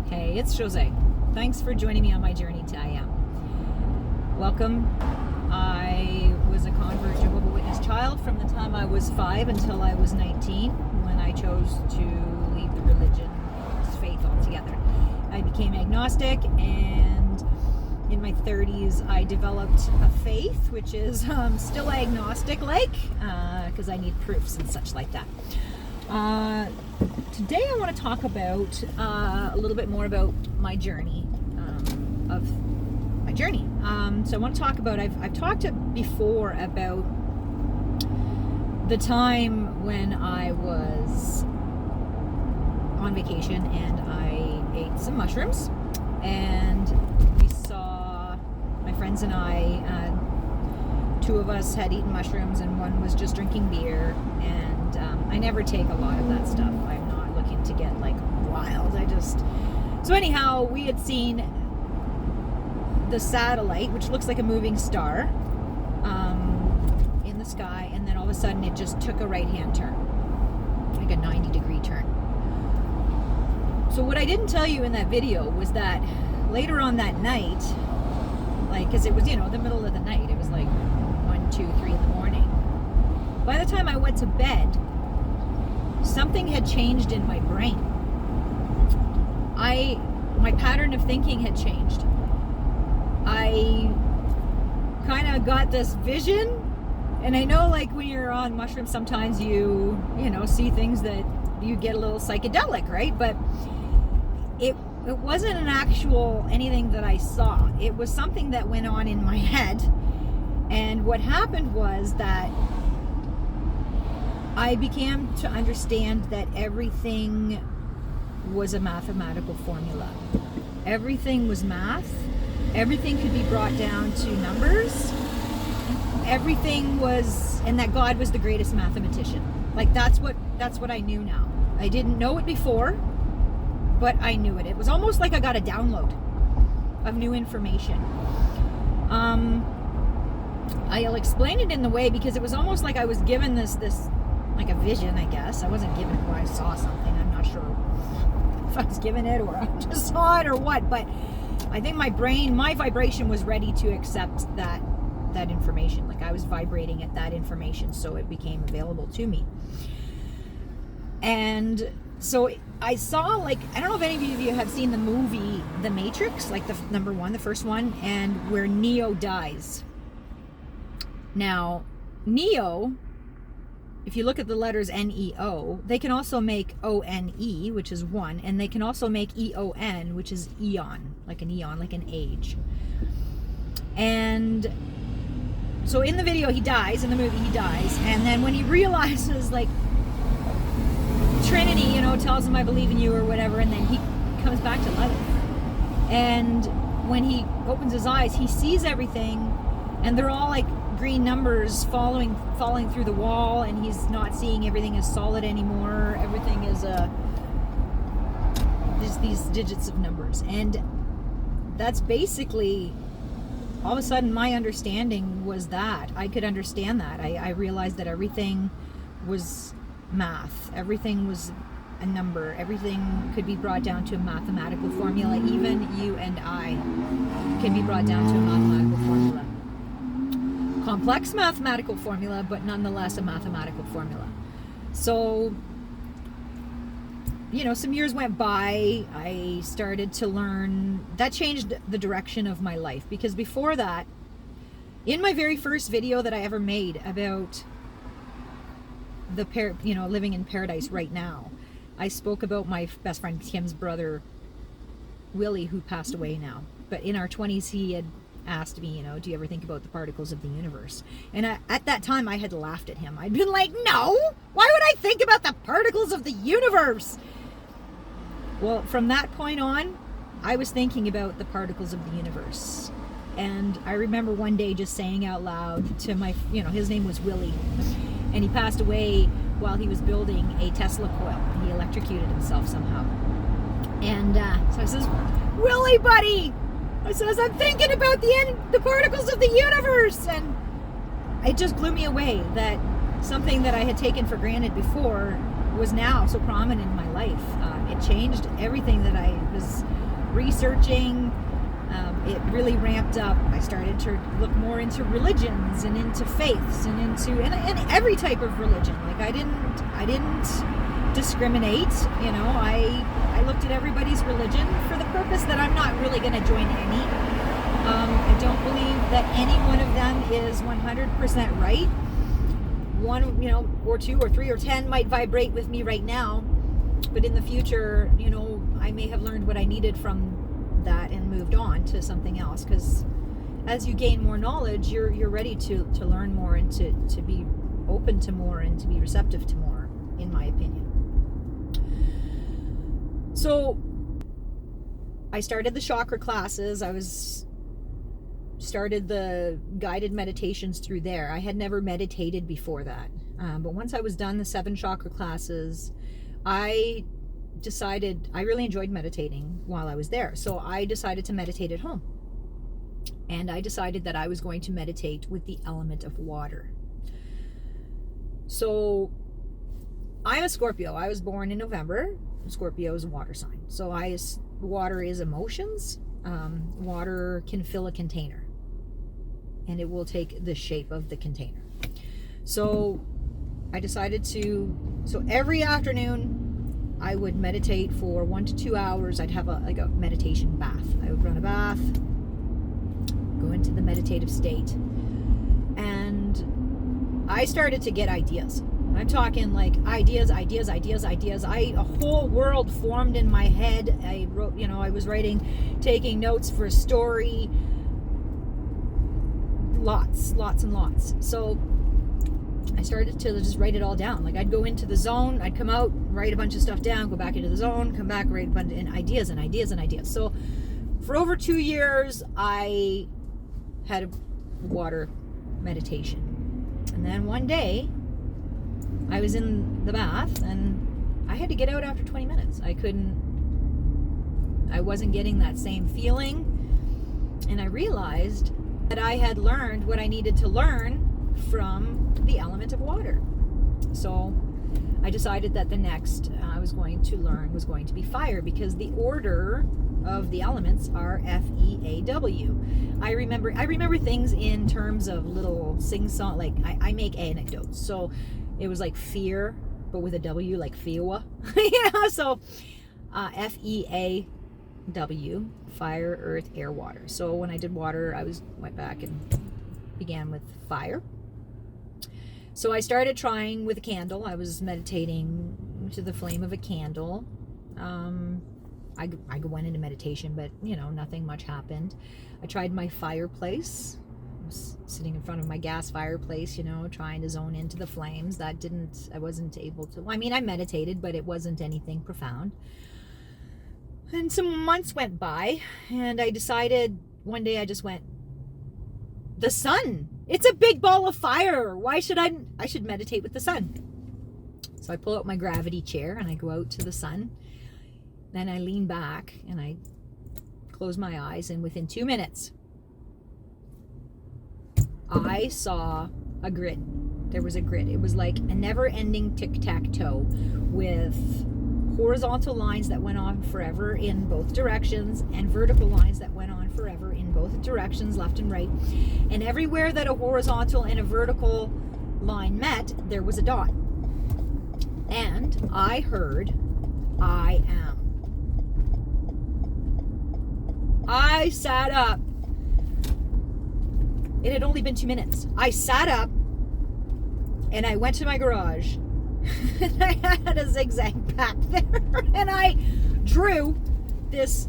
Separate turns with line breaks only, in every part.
Hey, it's Jose. Thanks for joining me on my journey to I Am. Welcome. I was a convert Jehovah's Witness child from the time I was 5 until I was 19, when I chose to leave the religion, faith altogether. I became agnostic, and in my 30s I developed a faith, which is still agnostic-like, because I need proofs and such like that. Today I want to talk about a little bit more about my journey, so I want to talk about, I've talked before about the time when I was on vacation and I ate some mushrooms, and we saw, my friends and I, two of us had eaten mushrooms and one was just drinking beer, and I never take a lot of that stuff. I'm not looking to get like wild. So anyhow, we had seen the satellite, which looks like a moving star, in the sky, and then all of a sudden it just took a right-hand turn, like a 90-degree turn. So what I didn't tell you in that video was that later on that night, like, because it was, the middle of the night, it was like 1, 2, 3 in the morning. By the time I went to bed, something had changed in my brain. My pattern of thinking had changed. I kind of got this vision, and I know, like, when you're on mushrooms, sometimes you see things that you get a little psychedelic, right? But it wasn't an actual anything that I saw. It was something that went on in my head, and what happened was that I began to understand that everything was a mathematical formula. Everything was math. Everything could be brought down to numbers. Everything was, and that God was the greatest mathematician. Like, that's what I knew now. I didn't know it before, but I knew it. It was almost like I got a download of new information. I'll explain it in the way, because it was almost like I was given this like a vision, I guess. I wasn't given it, I saw something. I'm not sure if I was given it or I just saw it or what, but I think my brain, my vibration was ready to accept that information. Like, I was vibrating at that information, so it became available to me. And so I saw, like, I don't know if any of you have seen the movie The Matrix, like the first one, and where Neo dies. Now, Neo, if you look at the letters N-E-O, they can also make O-N-E, which is one, and they can also make E-O-N, which is eon, like an age. And so in the video he dies, in the movie he dies, and then when he realizes, like, Trinity, tells him I believe in you or whatever, and then he comes back to life. And when he opens his eyes, he sees everything, and they're all like green numbers falling through the wall, and he's not seeing everything as solid anymore. Everything is just these digits of numbers. And that's basically, all of a sudden, my understanding was that I could understand that. I realized that everything was math. Everything was a number. Everything could be brought down to a mathematical formula. Even you and I can be brought down to a mathematical formula. Complex mathematical formula, but nonetheless a mathematical formula. So, some years went by. I started to learn. That changed the direction of my life, because before that, in my very first video that I ever made about living in paradise right now, I spoke about my best friend Kim's brother Willie, who passed away now. But in our 20s, he had asked me, do you ever think about the particles of the universe? And at that time, I had laughed at him. I'd been like, no, why would I think about the particles of the universe? Well, from that point on, I was thinking about the particles of the universe. And I remember one day just saying out loud to my, his name was Willie, and he passed away while he was building a Tesla coil. He electrocuted himself somehow. And so I says, Willie, buddy, I says, I'm thinking about the particles of the universe. And it just blew me away that something that I had taken for granted before was now so prominent in my life. It changed everything that I was researching. It really ramped up. I started to look more into religions and into faiths and into and every type of religion. Like I didn't discriminate. You know, I looked at everybody's religion for the purpose that I'm not really going to join any. I don't believe that any one of them is 100% right. One, you know, or two or three or 10 might vibrate with me right now, but in the future, you know, I may have learned what I needed from that and moved on to something else, because as you gain more knowledge, you're ready to learn more and to be open to more and to be receptive to more, in my opinion. So I started the chakra classes. I started the guided meditations through there. I had never meditated before that, but once I was done the 7 chakra classes, I decided I really enjoyed meditating while I was there. So I decided to meditate at home. And I decided that I was going to meditate with the element of water. So I'm a Scorpio. I was born in November. Scorpio is a water sign. So water is emotions. Water can fill a container. And it will take the shape of the container. So I decided so every afternoon, I would meditate for 1 to 2 hours. I'd have a meditation bath. I would run a bath, go into the meditative state, and I started to get ideas. I'm talking like ideas. A whole world formed in my head. I wrote, I was taking notes for a story. Lots and lots. So I started to just write it all down. Like I'd go into the zone, I'd come out, write a bunch of stuff down, go back into the zone, come back, write a bunch of ideas. So for over 2 years, I had a water meditation. And then one day, I was in the bath and I had to get out after 20 minutes. I wasn't getting that same feeling. And I realized that I had learned what I needed to learn from the element of water. So I decided that the next I was going to learn was going to be fire, because the order of the elements are FEAW. I remember things in terms of little sing-song, like I make anecdotes. So it was like fear, but with a W, like Fiowa. So FEAW, fire, earth, air, water. So when I did water, I went back and began with fire. So I started trying with a candle. I was meditating to the flame of a candle. I went into meditation, but nothing much happened. I tried my fireplace. I was sitting in front of my gas fireplace, trying to zone into the flames. I wasn't able to. I meditated, but it wasn't anything profound. And some months went by, and I decided one day, I just went, the sun. It's a big ball of fire. Why should I should meditate with the sun. So I pull out my gravity chair and I go out to the sun. Then I lean back and I close my eyes, and within 2 minutes, I saw a grid. There was a grid. It was like a never-ending tic-tac-toe with horizontal lines that went on forever in both directions and vertical lines that went on forever in both directions, left and right. And everywhere that a horizontal and a vertical line met, there was a dot. And I heard, I am. I sat up. It had only been 2 minutes. I sat up and I went to my garage. And I had a zigzag path there, and I drew this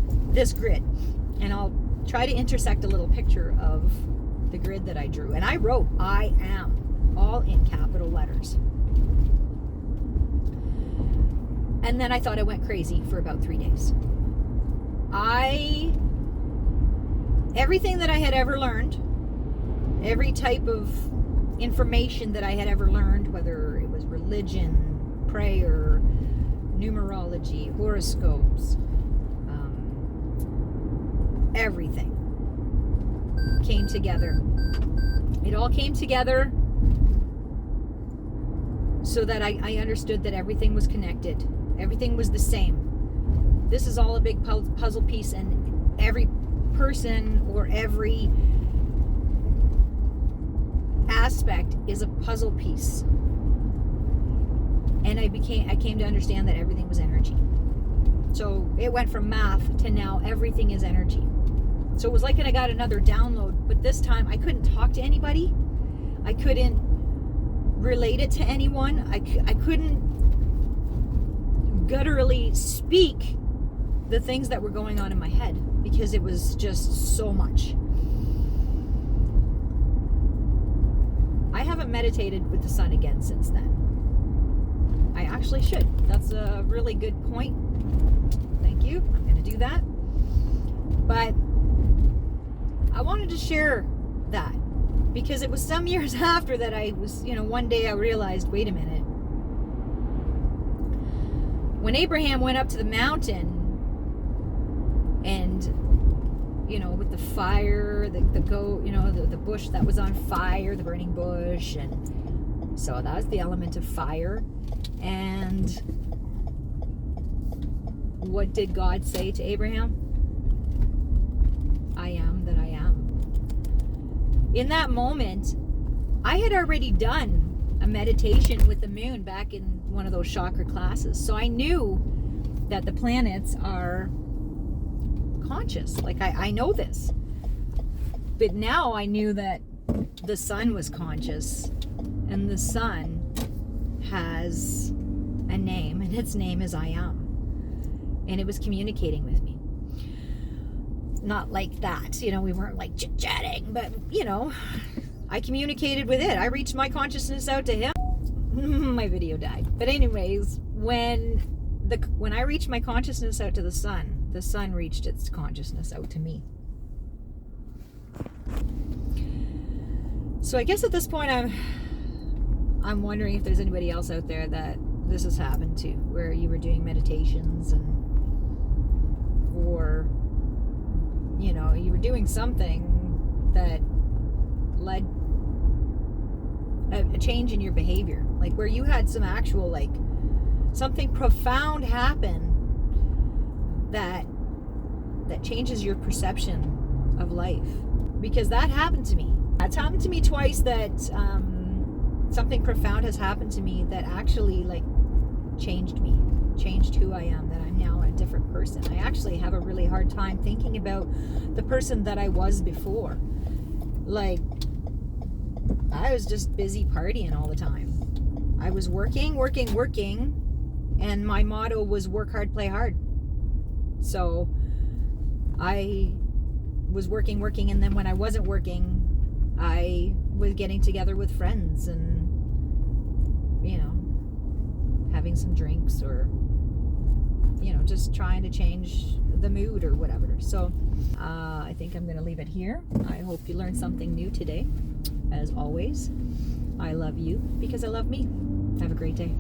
grid, and I'll try to intersect a little picture of the grid that I drew. And I wrote I am all in capital letters. And then I thought I went crazy for about 3 days. Everything that I had ever learned, every type of information that I had ever learned, whether it was religion, prayer, numerology, horoscopes, everything came together. It all came together so that I understood that everything was connected. Everything was the same. This is all a big puzzle piece, and every person or every aspect is a puzzle piece. And I came to understand that everything was energy. So it went from math to now everything is energy. So it was like I got another download, but this time I couldn't talk to anybody. I couldn't relate it to anyone. I couldn't gutturally speak the things that were going on in my head because it was just so much. I haven't meditated with the sun again since then. I actually should. That's a really good point. Thank you. I'm going to do that. But I wanted to share that because it was some years after that I was, one day I realized, wait a minute. When Abraham went up to the mountain and, with the fire, the bush that was on fire, the burning bush, and so that was the element of fire. And what did God say to Abraham? I am that I am. In that moment, I had already done a meditation with the moon back in one of those chakra classes. So I knew that the planets are conscious. Like I know this. But now I knew that the sun was conscious, and the sun has a name, and its name is I am. And it was communicating with me. Not like that, we weren't like chit-chatting, but I communicated with it. I reached my consciousness out to him. My video died. But anyways, when I reached my consciousness out to the sun reached its consciousness out to me. So I guess at this point I'm wondering if there's anybody else out there that this has happened to, where you were doing meditations or you were doing something that led a change in your behavior, like where you had some actual, like, something profound happen that changes your perception of life. Because that happened to me. That's happened to me twice, that something profound has happened to me that actually, like, changed me, changed who I am, that I'm now a different person. I actually have a really hard time thinking about the person that I was before. Like, I was just busy partying all the time. I was working, and my motto was work hard, play hard. So I was working, and then when I wasn't working, I was getting together with friends and, having some drinks, or, just trying to change the mood or whatever. So I think I'm going to leave it here. I hope you learned something new today. As always, I love you because I love me. Have a great day.